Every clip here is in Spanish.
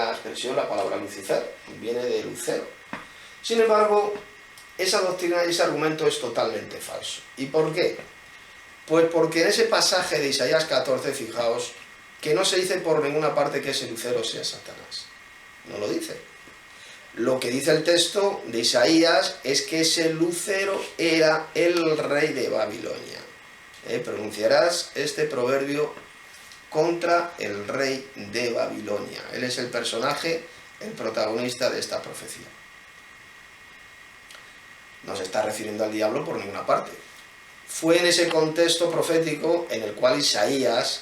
la expresión, la palabra Lucifer, viene de lucero. Sin embargo, esa doctrina y ese argumento es totalmente falso. ¿Y por qué? Pues porque en ese pasaje de Isaías 14, fijaos, que no se dice por ninguna parte que ese lucero sea Satanás. No lo dice. Lo que dice el texto de Isaías es que ese lucero era el rey de Babilonia. Pronunciarás este proverbio contra el rey de Babilonia. Él es el personaje, el protagonista de esta profecía. No se está refiriendo al diablo por ninguna parte. Fue en ese contexto profético en el cual Isaías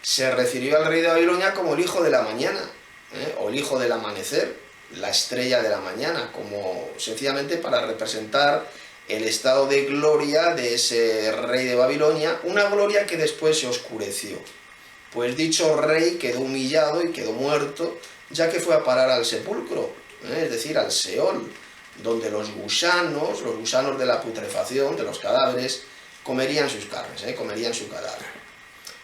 se refirió al rey de Babilonia como el hijo de la mañana, o el hijo del amanecer, la estrella de la mañana, como sencillamente para representar el estado de gloria de ese rey de Babilonia, una gloria que después se oscureció. Pues dicho rey quedó humillado y quedó muerto, ya que fue a parar al sepulcro, es decir, al Seol, donde los gusanos de la putrefacción, de los cadáveres, comerían sus carnes, comerían su cadáver.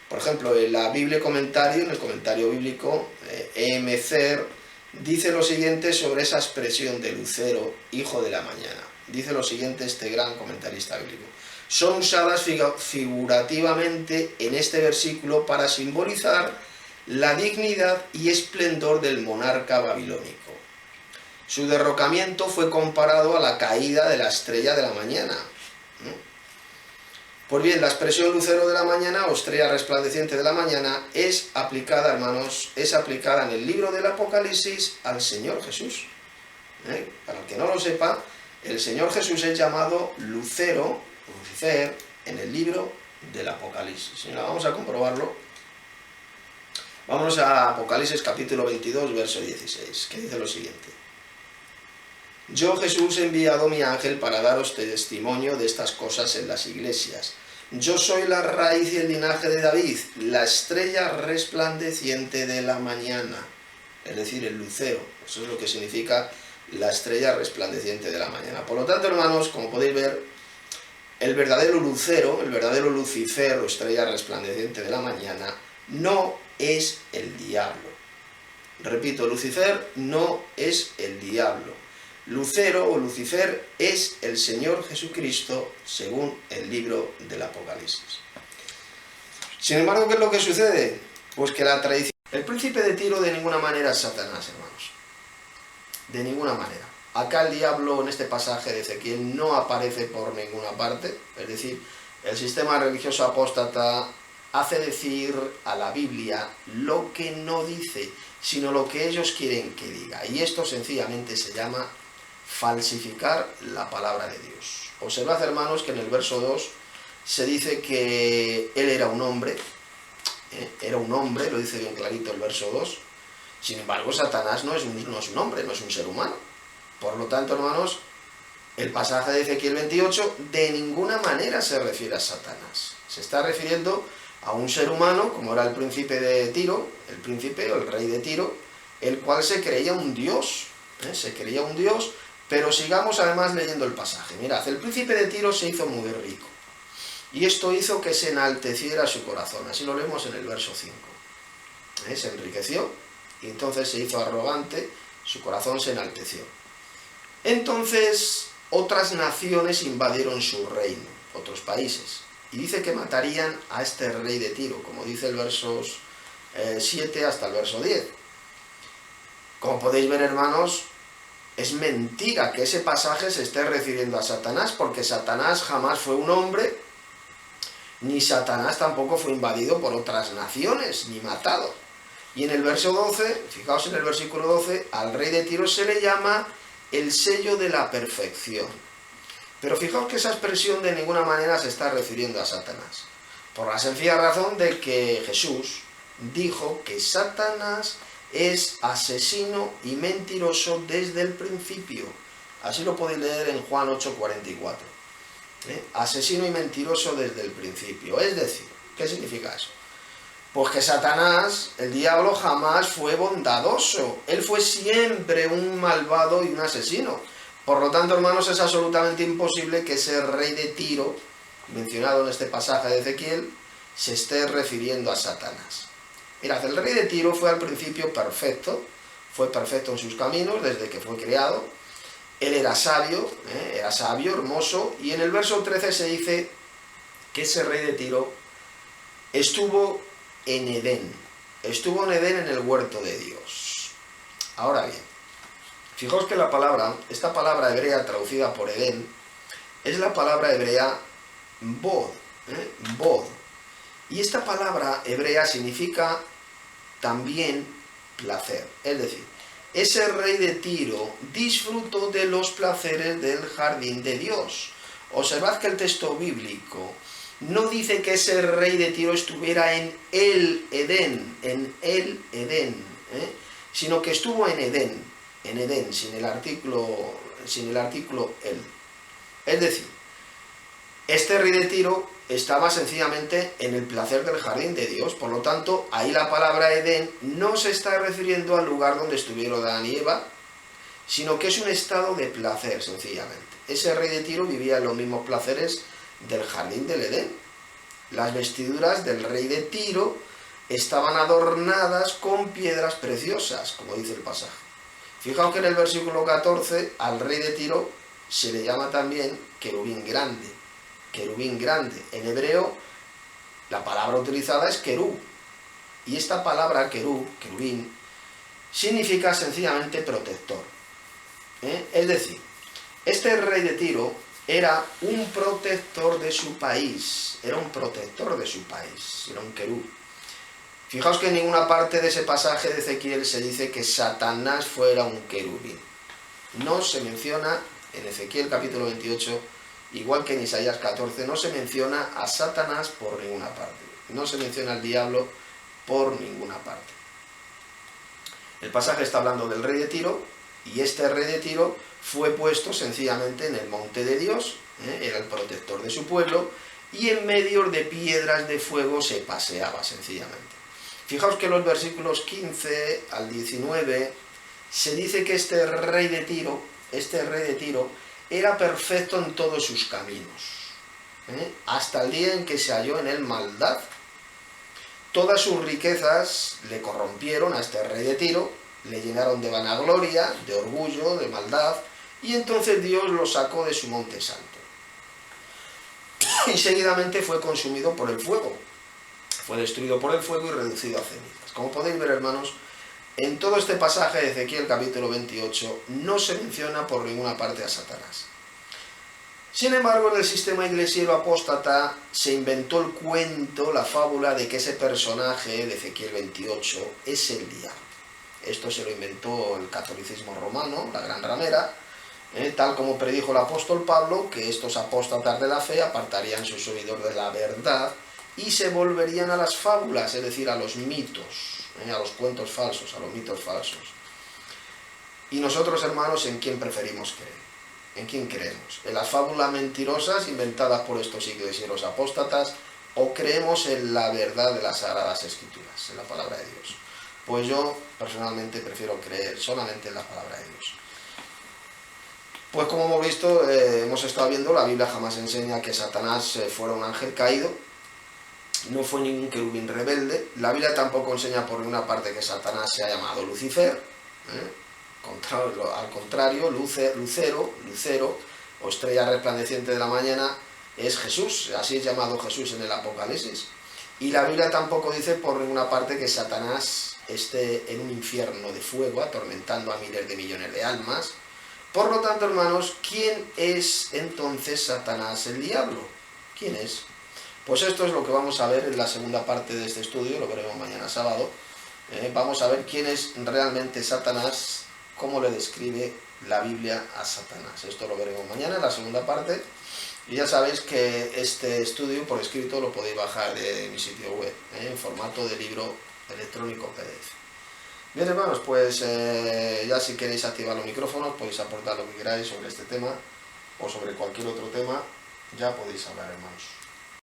Por ejemplo, en la Biblia comentario, en el comentario bíblico, E.M.C. dice lo siguiente sobre esa expresión de lucero, hijo de la mañana. Dice lo siguiente este gran comentarista bíblico. Son usadas figurativamente en este versículo para simbolizar la dignidad y esplendor del monarca babilónico. Su derrocamiento fue comparado a la caída de la estrella de la mañana. Pues bien, la expresión lucero de la mañana o estrella resplandeciente de la mañana es aplicada, hermanos, es aplicada en el libro del Apocalipsis al Señor Jesús. Para el que no lo sepa, el Señor Jesús es llamado Lucero, Lucifer, en el libro del Apocalipsis. Y vamos a comprobarlo. Vamos a Apocalipsis capítulo 22, verso 16, que dice lo siguiente. Yo, Jesús, he enviado mi ángel para daros testimonio de estas cosas en las iglesias. Yo soy la raíz y el linaje de David, la estrella resplandeciente de la mañana. Es decir, el lucero. Eso es lo que significa la estrella resplandeciente de la mañana. Por lo tanto, hermanos, como podéis ver, el verdadero lucero, el verdadero Lucifer o estrella resplandeciente de la mañana, no es el diablo. Repito, Lucifer no es el diablo. Lucero o Lucifer es el Señor Jesucristo según el libro del Apocalipsis. Sin embargo, ¿qué es lo que sucede? Pues que la tradición... El príncipe de Tiro de ninguna manera es Satanás, hermanos. De ninguna manera. Acá el diablo en este pasaje de Ezequiel no aparece por ninguna parte. Es decir, el sistema religioso apóstata hace decir a la Biblia lo que no dice, sino lo que ellos quieren que diga. Y esto sencillamente se llama falsificar la palabra de Dios. Observad, hermanos, que en el verso 2 se dice que él era un hombre, lo dice bien clarito el verso 2. Sin embargo, Satanás no es un hombre, no es un ser humano. Por lo tanto, hermanos, el pasaje de Ezequiel 28 de ninguna manera se refiere a Satanás. Se está refiriendo a un ser humano, como era el príncipe de Tiro, el príncipe o el rey de Tiro, el cual se creía un dios, se creía un dios. Pero sigamos además leyendo el pasaje. Mirad, el príncipe de Tiro se hizo muy rico. Y esto hizo que se enalteciera su corazón. Así lo leemos en el verso 5. Se enriqueció y entonces se hizo arrogante, su corazón se enalteció. Entonces otras naciones invadieron su reino, otros países. Y dice que matarían a este rey de Tiro, como dice el versos 7 hasta el verso 10. Como podéis ver, hermanos, es mentira que ese pasaje se esté refiriendo a Satanás, porque Satanás jamás fue un hombre, ni Satanás tampoco fue invadido por otras naciones, ni matado. Y en el verso 12, fijaos en el versículo 12, al rey de Tiro se le llama el sello de la perfección. Pero fijaos que esa expresión de ninguna manera se está refiriendo a Satanás, por la sencilla razón de que Jesús dijo que Satanás es asesino y mentiroso desde el principio. Así lo podéis leer en Juan 8:44. Asesino y mentiroso desde el principio. Es decir, ¿qué significa eso? Pues que Satanás, el diablo, jamás fue bondadoso. Él fue siempre un malvado y un asesino. Por lo tanto, hermanos, es absolutamente imposible que ese rey de Tiro, mencionado en este pasaje de Ezequiel, se esté refiriendo a Satanás. Mirad, el rey de Tiro fue al principio perfecto, fue perfecto en sus caminos desde que fue creado. Él era sabio, hermoso, y en el verso 13 se dice que ese rey de Tiro estuvo en Edén en el huerto de Dios. Ahora bien, fijaos que esta palabra hebrea traducida por Edén, es la palabra hebrea bod, bod. Y esta palabra hebrea significa también placer. Es decir, ese rey de Tiro disfrutó de los placeres del jardín de Dios. Observad que el texto bíblico no dice que ese rey de Tiro estuviera en el Edén, sino que estuvo en Edén, sin el artículo el. Es decir, este rey de Tiro estaba sencillamente en el placer del jardín de Dios. Por lo tanto, ahí la palabra Edén no se está refiriendo al lugar donde estuvieron Adán y Eva, sino que es un estado de placer, sencillamente. Ese rey de Tiro vivía en los mismos placeres del jardín del Edén. Las vestiduras del rey de Tiro estaban adornadas con piedras preciosas, como dice el pasaje. Fijaos que en el versículo 14 al rey de Tiro se le llama también querubín grande. Querubín grande. En hebreo la palabra utilizada es querub. Y esta palabra querubín, significa sencillamente protector. Es decir, este rey de Tiro era un protector de su país. Era un querub. Fijaos que en ninguna parte de ese pasaje de Ezequiel se dice que Satanás fuera un querubín. No se menciona en Ezequiel capítulo 28, igual que en Isaías 14, no se menciona a Satanás por ninguna parte. No se menciona al diablo por ninguna parte. El pasaje está hablando del rey de Tiro, y este rey de Tiro fue puesto sencillamente en el monte de Dios, era el protector de su pueblo, y en medio de piedras de fuego se paseaba sencillamente. Fijaos que en los versículos 15 al 19 se dice que este rey de Tiro era perfecto en todos sus caminos, hasta el día en que se halló en él maldad. Todas sus riquezas le corrompieron a este rey de Tiro, le llenaron de vanagloria, de orgullo, de maldad, y entonces Dios lo sacó de su monte santo. Y seguidamente fue consumido por el fuego. Fue destruido por el fuego y reducido a cenizas. Como podéis ver, hermanos, en todo este pasaje de Ezequiel capítulo 28 no se menciona por ninguna parte a Satanás. Sin embargo, en el sistema iglesiero apóstata se inventó el cuento, la fábula de que ese personaje de Ezequiel 28 es el diablo. Esto se lo inventó el catolicismo romano, la gran ramera, tal como predijo el apóstol Pablo, que estos apóstatas de la fe apartarían sus oídos de la verdad y se volverían a las fábulas, es decir, a los mitos, a los cuentos falsos, a los mitos falsos. Y nosotros, hermanos, ¿en quién preferimos creer? ¿En quién creemos? ¿En las fábulas mentirosas inventadas por estos iglesieros apóstatas o creemos en la verdad de las Sagradas Escrituras, en la palabra de Dios? Pues yo personalmente prefiero creer solamente en la palabra de Dios. Pues como hemos visto, hemos estado viendo, la Biblia jamás enseña que Satanás fuera un ángel caído, no fue ningún querubín rebelde. La Biblia tampoco enseña por ninguna parte que Satanás se ha llamado Lucifer, al contrario, Lucero, o estrella resplandeciente de la mañana, es Jesús, así es llamado Jesús en el Apocalipsis. Y la Biblia tampoco dice por ninguna parte que Satanás esté en un infierno de fuego atormentando a miles de millones de almas. Por lo tanto, hermanos, ¿quién es entonces Satanás, el diablo? ¿Quién es? Pues esto es lo que vamos a ver en la segunda parte de este estudio, lo veremos mañana sábado. Vamos a ver quién es realmente Satanás, cómo le describe la Biblia a Satanás. Esto lo veremos mañana en la segunda parte. Y ya sabéis que este estudio por escrito lo podéis bajar de mi sitio web, en formato de libro electrónico PDF. Bien, hermanos, pues ya si queréis activar los micrófonos podéis aportar lo que queráis sobre este tema o sobre cualquier otro tema, ya podéis hablar, hermanos.